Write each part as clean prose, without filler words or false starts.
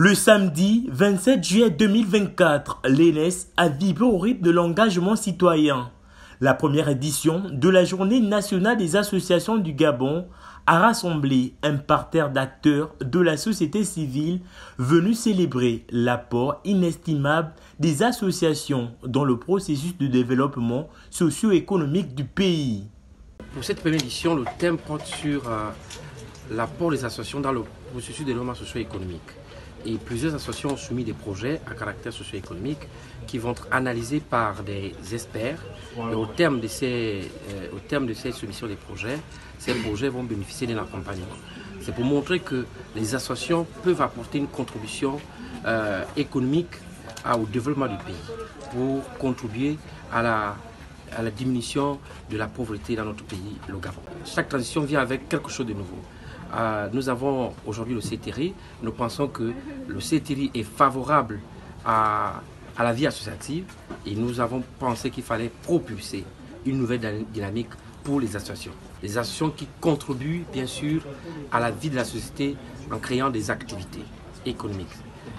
Le samedi 27 juillet 2024, l'ENES a vibré au rythme de l'engagement citoyen. La première édition de la Journée nationale des associations du Gabon a rassemblé un parterre d'acteurs de la société civile venus célébrer l'apport inestimable des associations dans le processus de développement socio-économique du pays. Pour cette première édition, le thème porte sur l'apport des associations dans le processus de développement socio-économique. Et plusieurs associations ont soumis des projets à caractère socio-économique qui vont être analysés par des experts. Et au terme de ces soumissions des projets, ces projets vont bénéficier d'un accompagnement. C'est pour montrer que les associations peuvent apporter une contribution économique au développement du pays, pour contribuer à la diminution de la pauvreté dans notre pays, le Gabon. Chaque transition vient avec quelque chose de nouveau. Nous avons aujourd'hui le CTRI. Nous pensons que le CTRI est favorable à la vie associative et nous avons pensé qu'il fallait propulser une nouvelle dynamique pour les associations. Les associations qui contribuent bien sûr à la vie de la société en créant des activités économiques.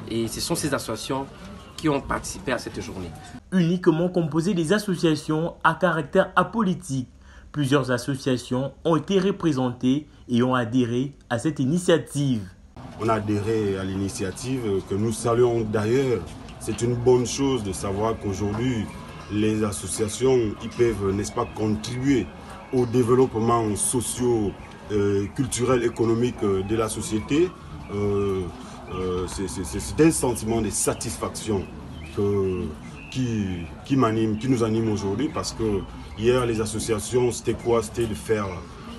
Et ce sont ces associations qui ont participé à cette journée. Uniquement composée des associations à caractère apolitique, plusieurs associations ont été représentées et ont adhéré à cette initiative. On a adhéré à l'initiative que nous saluons d'ailleurs. C'est une bonne chose de savoir qu'aujourd'hui, les associations ils peuvent, n'est-ce pas, contribuer au développement socio-culturel, économique de la société. C'est un sentiment de satisfaction qui nous anime aujourd'hui, parce que hier les associations, c'était quoi? C'était de faire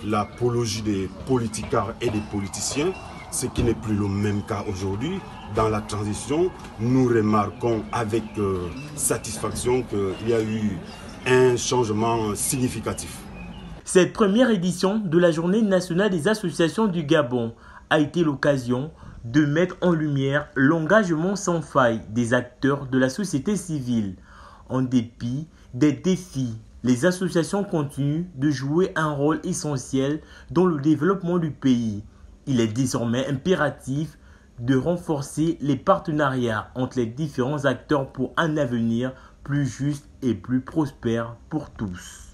l'apologie des politicards et des politiciens, ce qui n'est plus le même cas aujourd'hui. Dans la transition, nous remarquons avec satisfaction qu'il y a eu un changement significatif. Cette première édition de la Journée nationale des associations du Gabon a été l'occasion de mettre en lumière l'engagement sans faille des acteurs de la société civile. En dépit des défis, les associations continuent de jouer un rôle essentiel dans le développement du pays. Il est désormais impératif de renforcer les partenariats entre les différents acteurs pour un avenir plus juste et plus prospère pour tous.